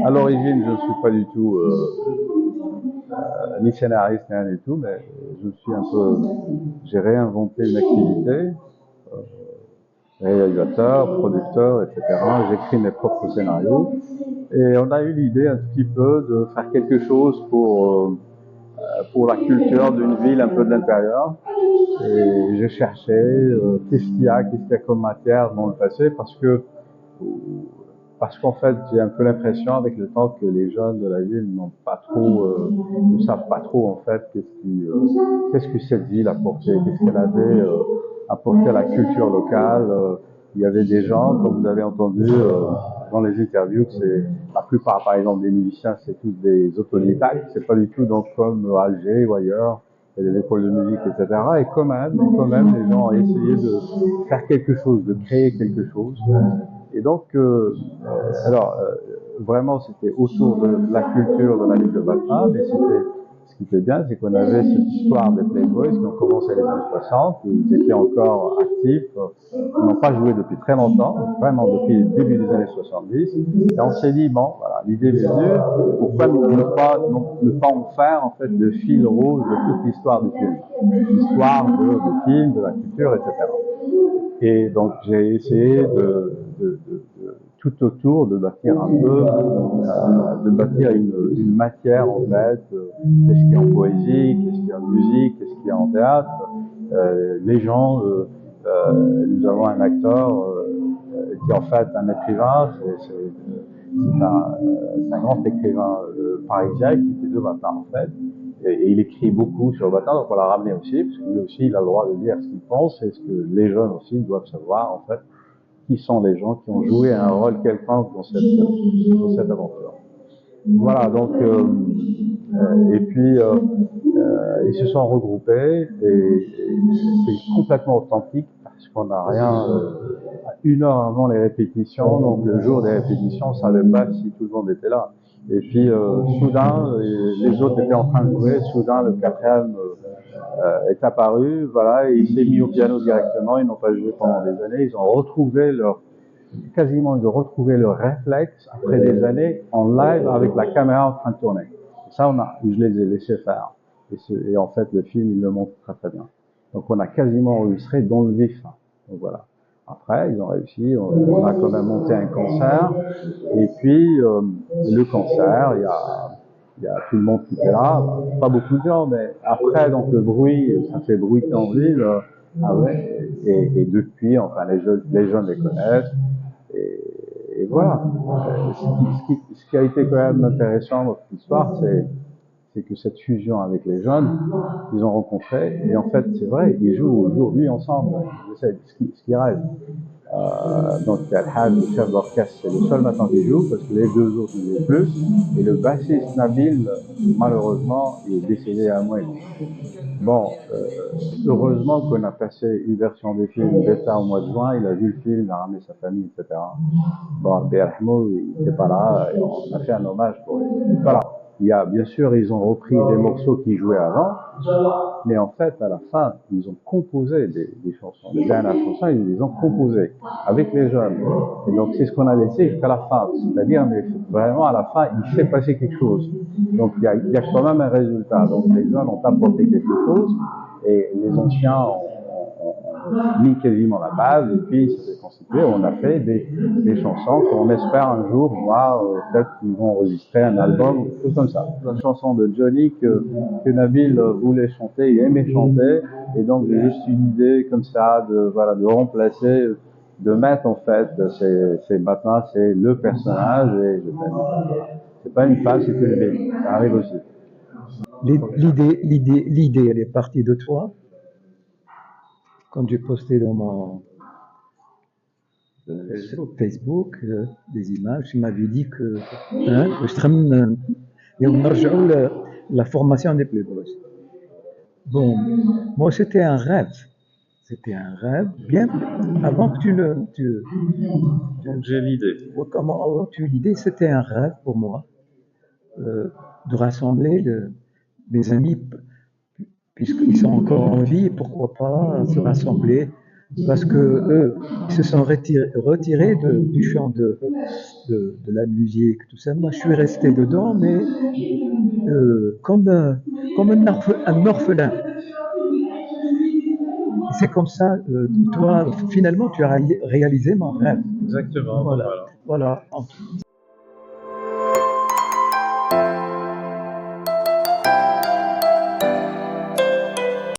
À l'origine, je ne suis pas du tout ni scénariste, ni rien du tout, mais je suis un peu. J'ai réinventé une activité, euh, réalisateur, producteur, etc. J'écris mes propres scénarios. Et on a eu l'idée un petit peu de faire quelque chose pour la culture d'une ville un peu de l'intérieur. Et je cherchais qu'est-ce qu'il y a comme matière dans le passé, parce qu'en fait, j'ai un peu l'impression avec le temps que les jeunes de la ville n'ont pas trop, ne savent pas trop en fait qu'est-ce que cette ville apportait, qu'est-ce qu'elle avait apporté à la culture locale. Il y avait des gens, comme vous avez entendu dans les interviews, que c'est la plupart, par exemple, des musiciens, c'est tous des autodidactes. C'est pas du tout donc comme à Alger ou ailleurs, il y a des écoles de musique, etc. Et quand même, les gens ont essayé de faire quelque chose, de créer quelque chose. Et donc, vraiment, c'était autour de la culture de la ville de Batna, mais ce qui était bien, c'est qu'on avait cette histoire des Playboys qui ont commencé les années 60, ils étaient encore actifs, ils n'ont pas joué depuis très longtemps, vraiment depuis le début des années 70, et on s'est dit, bon, voilà, l'idée est venue, pourquoi ne pas en faire, en fait, le fil rouge de toute l'histoire du film, l'histoire du film, de la culture, etc. Et donc j'ai essayé tout autour de bâtir un peu, de bâtir une matière en fait. Qu'est-ce qu'il y a en poésie, qu'est-ce qu'il y a en musique, qu'est-ce qu'il y a en théâtre. Les gens, nous avons un acteur qui est en fait un écrivain, c'est un grand écrivain parisien qui était de Batin en fait. Et il écrit beaucoup sur Batin, donc on l'a ramené aussi, parce que lui aussi il a le droit de dire ce qu'il pense et ce que les jeunes aussi doivent savoir en fait, qui sont les gens qui ont joué un rôle quelconque dans cette aventure. Voilà, donc et puis ils se sont regroupés et c'est complètement authentique parce qu'on n'a rien. Une heure avant les répétitions, donc le jour des répétitions, on savait pas si tout le monde était là. Et puis soudain, les autres étaient en train de jouer. Soudain, le quatrième est apparu, voilà, et il s'est mis au piano directement. Ils n'ont pas joué pendant des années. Ils ont retrouvé ils ont retrouvé leur réflexe après des années en live avec la caméra en train de tourner. Et ça, je les ai laissés faire. Et en fait, le film, il le montre très très bien. Donc, on a quasiment enregistré dans le vif. Donc voilà. Après, ils ont réussi. On a quand même monté un concert. Et puis, le concert, il y a tout le monde qui était là. Pas beaucoup de gens, mais après, donc le bruit, ça fait bruiter en ville. Ah ouais. Et depuis, enfin, les jeunes les connaissent. Et voilà. Ce qui a été quand même intéressant dans cette histoire, c'est que cette fusion avec les jeunes, ils ont rencontré, et en fait, c'est vrai, ils jouent aujourd'hui ensemble. C'est ce qui rêve. Donc, Al-Haj, le chef d'orchestre, c'est le seul maintenant qui joue, parce que les deux autres ne jouent plus. Et le bassiste Nabil, malheureusement, il est décédé à moi. Bon, heureusement qu'on a passé une version des films bêta au mois de juin, il a vu le film, il a ramené sa famille, etc. Bon, Berhmo, il n'était pas là, et on a fait un hommage pour lui. Voilà. Bien sûr, ils ont repris des morceaux qu'ils jouaient avant, mais en fait, à la fin, ils ont composé des chansons. Les dernières chansons, ils les ont composées avec les jeunes. Et donc, c'est ce qu'on a laissé jusqu'à la fin. C'est-à-dire, mais vraiment, à la fin, il s'est passé quelque chose. Donc, il y a quand même un résultat. Donc, les jeunes ont apporté quelque chose, et les anciens ont mis quasiment la base, et puis ça s'est constitué. On a fait des chansons qu'on espère un jour voir, peut-être qu'ils vont enregistrer un album, quelque chose comme ça. Une chanson de Johnny que Nabil voulait chanter, il aimait chanter, et donc j'ai juste une idée comme ça de remplacer, de mettre en fait c'est maintenant c'est le personnage, et c'est pas une femme, c'est une ville. Ça arrive aussi. L'idée, elle est partie de toi. Quand j'ai posté dans mon sur Facebook des images, tu m'avais dit que la formation des Playboys. Bon, moi c'était un rêve. C'était un rêve, bien avant que J'ai l'idée. comment tu l'idée, c'était un rêve pour moi de rassembler mes amis puisqu'ils sont encore en vie, pourquoi pas se rassembler parce que eux, ils se sont retirés du champ de la musique, tout ça. Moi, je suis resté dedans, mais comme un orphelin. C'est comme ça, toi, finalement, tu as réalisé mon rêve. Exactement, Voilà, voilà. voilà.